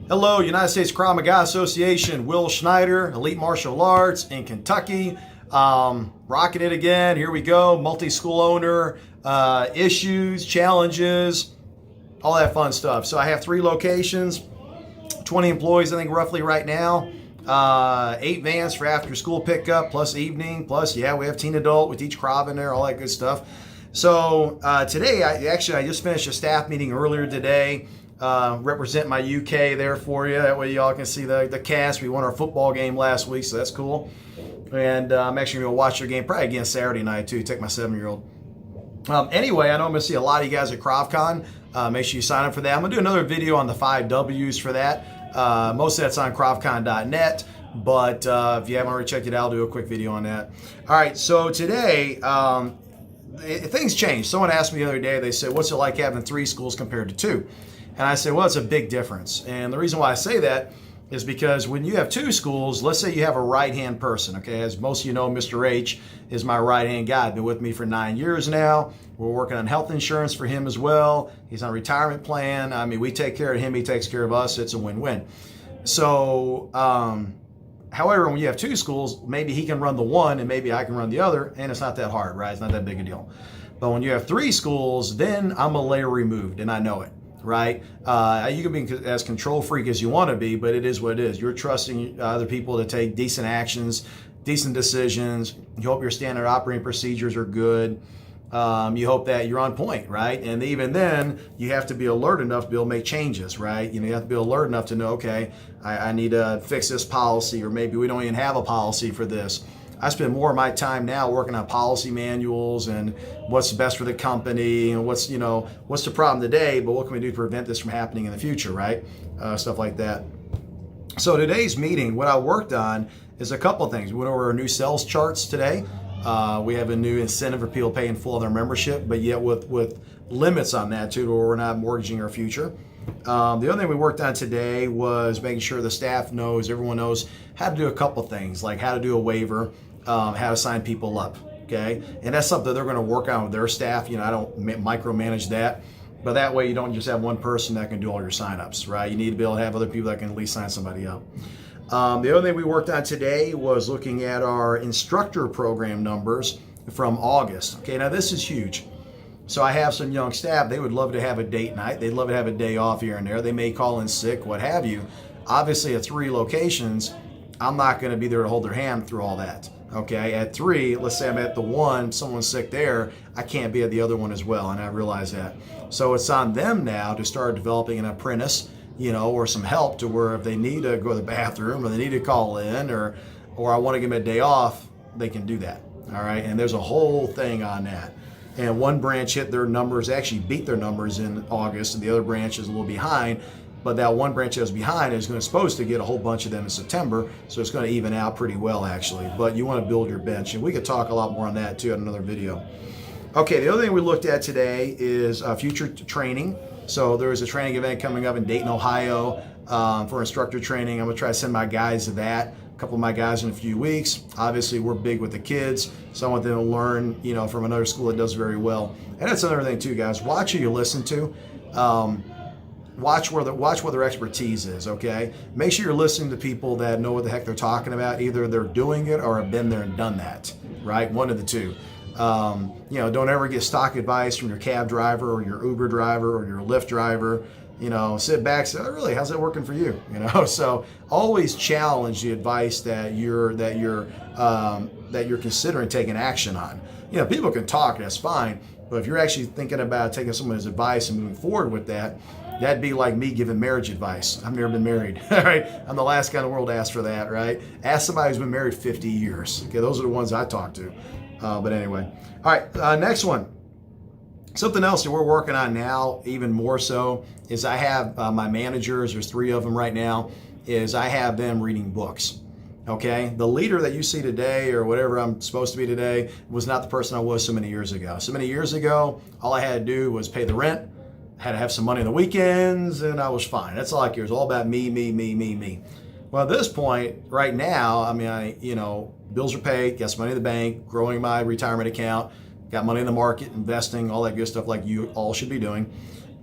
Hello, United States Krav Maga Association. Will Schneider, Elite Martial Arts in Kentucky. Rocking it again. Here we go. Multi-school owner, issues, challenges, all that fun stuff. So I have 3 locations, 20 employees, I think, roughly right now. 8 vans for after school pickup, plus evening, plus, we have teen adult. We teach Krav in there, all that good stuff. So today, I just finished a staff meeting earlier today. Represent my UK there for you. That way y'all can see the cast. We won our football game last week, so that's cool. And I'm actually going to watch their game probably again Saturday night too. Take my 7-year-old. Anyway, I know I'm going to see a lot of you guys at KravCon. Make sure you sign up for that. I'm going to do another video on the 5 W's for that. Most of that's on KravCon.net. But if you haven't already checked it out, I'll do a quick video on that. All right, so today, things changed. Someone asked me the other day, they said, what's it like having 3 schools compared to 2? And I said, well, it's a big difference. And the reason why I say that is because when you have 2 schools, let's say you have a right-hand person, okay? As most of you know, Mr. H is my right-hand guy. Been with me for 9 years now. We're working on health insurance for him as well. He's on a retirement plan. I mean, we take care of him. He takes care of us. It's a win-win. So, however, when you have 2 schools, maybe he can run the one and maybe I can run the other, and it's not that hard, right? It's not that big a deal. But when you have 3 schools, then I'm a layer removed, and I know it. Right? You can be as control freak as you want to be, but it is what it is. You're trusting other people to take decent actions, decent decisions. You hope your standard operating procedures are good. You hope that you're on point, right? And even then, you have to be alert enough to be able to make changes, right? You have to be alert enough to know, okay, I need to fix this policy, or maybe we don't even have a policy for this. I spend more of my time now working on policy manuals and what's best for the company and what's the problem today, but what can we do to prevent this from happening in the future, right? Stuff like that. So today's meeting, what I worked on is a couple of things. We went over our new sales charts today. We have a new incentive for people paying full of their membership, but yet with limits on that too, where we're not mortgaging our future. The other thing we worked on today was making sure the staff knows, everyone knows how to do a couple things, like how to do a waiver, how to sign people up, okay? And that's something they're going to work on with their staff. I don't micromanage that, but that way you don't just have one person that can do all your signups, right? You need to be able to have other people that can at least sign somebody up. The other thing we worked on today was looking at our instructor program numbers from August. Okay, now this is huge. So I have some young staff, they would love to have a date night. They'd love to have a day off here and there. They may call in sick, what have you. Obviously at 3 locations, I'm not going to be there to hold their hand through all that. Okay, at 3, let's say I'm at the one, someone's sick there, I can't be at the other one as well, and I realize that. So it's on them now to start developing an apprentice, or some help to where if they need to go to the bathroom or they need to call in or I want to give them a day off, they can do that. All right, and there's a whole thing on that. And one branch hit their numbers, actually beat their numbers in August, and the other branch is a little behind. But that one branch that was behind is supposed to get a whole bunch of them in September, so it's going to even out pretty well, actually. But you want to build your bench, and we could talk a lot more on that, too, in another video. Okay, the other thing we looked at today is future training. So there is a training event coming up in Dayton, Ohio for instructor training. I'm going to try to send my guys to that, a couple of my guys in a few weeks. Obviously, we're big with the kids, so I want them to learn, from another school that does very well. And that's another thing, too, guys. Watch who you listen to. Watch what their expertise is, okay? Make sure you're listening to people that know what the heck they're talking about. Either they're doing it or have been there and done that, right? One of the two. Don't ever get stock advice from your cab driver or your Uber driver or your Lyft driver. Sit back and say, oh, really, how's that working for you? So always challenge the advice that you're considering taking action on. People can talk, that's fine. But if you're actually thinking about taking someone's advice and moving forward with that, that'd be like me giving marriage advice. I've never been married, all right? I'm the last guy in the world to ask for that, right? Ask somebody who's been married 50 years. Okay, those are the ones I talk to. But anyway. All right, next one. Something else that we're working on now, even more so, is I have my managers, there's 3 of them right now, is I have them reading books. Okay, the leader that you see today or whatever I'm supposed to be today was not the person I was so many years ago. So many years ago, all I had to do was pay the rent, had to have some money on the weekends, and I was fine. That's all I care. It's all about me, me, me, me, me. Well, at this point, right now, bills are paid, got some money in the bank, growing my retirement account, got money in the market, investing, all that good stuff like you all should be doing.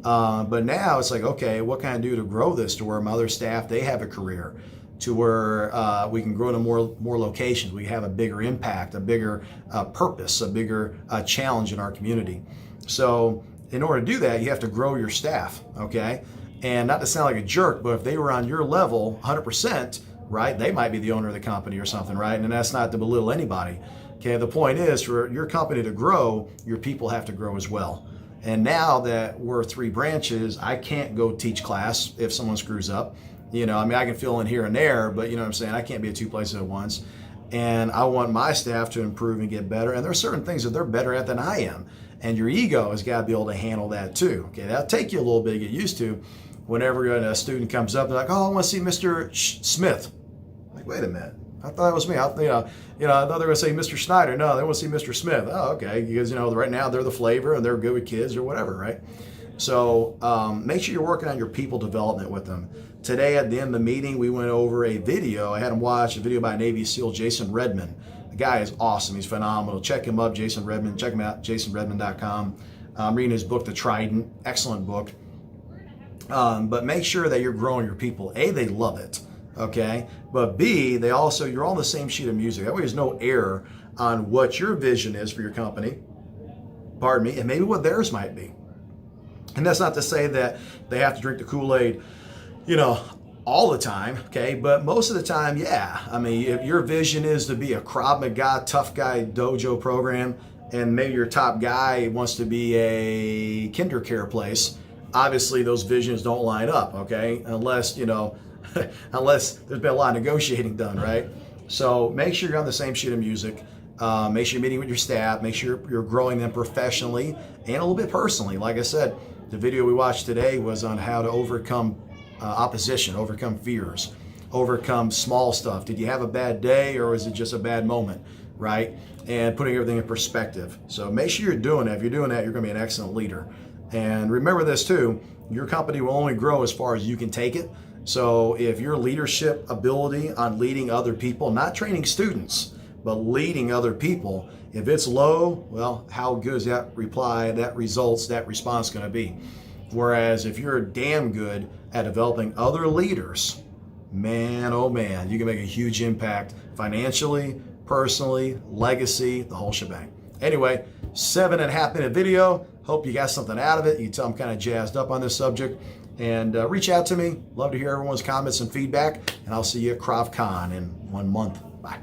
But now it's like, okay, what can I do to grow this to where my other staff, they have a career, to where we can grow to more locations. We have a bigger impact, a bigger purpose, a bigger challenge in our community. So in order to do that, you have to grow your staff, okay? And not to sound like a jerk, but if they were on your level 100%, right, they might be the owner of the company or something, right? And that's not to belittle anybody. Okay, the point is, for your company to grow, your people have to grow as well. And now that we're 3 branches, I can't go teach class if someone screws up. You know, I mean, I can fill in here and there, but you know what I'm saying? I can't be at 2 places at once. And I want my staff to improve and get better. And there are certain things that they're better at than I am. And your ego has got to be able to handle that too. Okay, that'll take you a little bit to get used to. Whenever a student comes up, they're like, "Oh, I want to see Mr. Smith." I'm like, wait a minute. I thought it was me. I thought they were going to say Mr. Schneider. No, they want to see Mr. Smith. Oh, okay. Because, right now they're the flavor and they're good with kids or whatever, right? So make sure you're working on your people development with them. Today at the end of the meeting, we went over a video. I had him watch a video by Navy SEAL Jason Redman. The guy is awesome. He's phenomenal. Check him up, Jason Redman. Check him out, jasonredman.com. I'm reading his book, The Trident. Excellent book. But make sure that you're growing your people. A, they love it. Okay, but B, you're all on the same sheet of music. That way there's no error on what your vision is for your company, pardon me, and maybe what theirs might be. And that's not to say that they have to drink the Kool-Aid, all the time, okay? But most of the time, yeah. I mean, if your vision is to be a Krav Maga tough guy dojo program, and maybe your top guy wants to be a kinder care place, obviously those visions don't line up, okay? Unless there's been a lot of negotiating done, right? So make sure you're on the same sheet of music. Make sure you're meeting with your staff. Make sure you're growing them professionally and a little bit personally. Like I said, the video we watched today was on how to overcome opposition, overcome fears, overcome small stuff. Did you have a bad day or was it just a bad moment, right? And putting everything in perspective. So make sure you're doing that. If you're doing that, you're going to be an excellent leader. And remember this too, your company will only grow as far as you can take it. So if your leadership ability on leading other people, not training students, but leading other people, if it's low, well, how good is that response going to be? Whereas if you're damn good at developing other leaders, man, oh man, you can make a huge impact financially, personally, legacy, the whole shebang. Anyway, 7.5-minute video. Hope you got something out of it. You can tell I'm kind of jazzed up on this subject. And reach out to me. Love to hear everyone's comments and feedback. And I'll see you at KravCon in 1 month. Bye.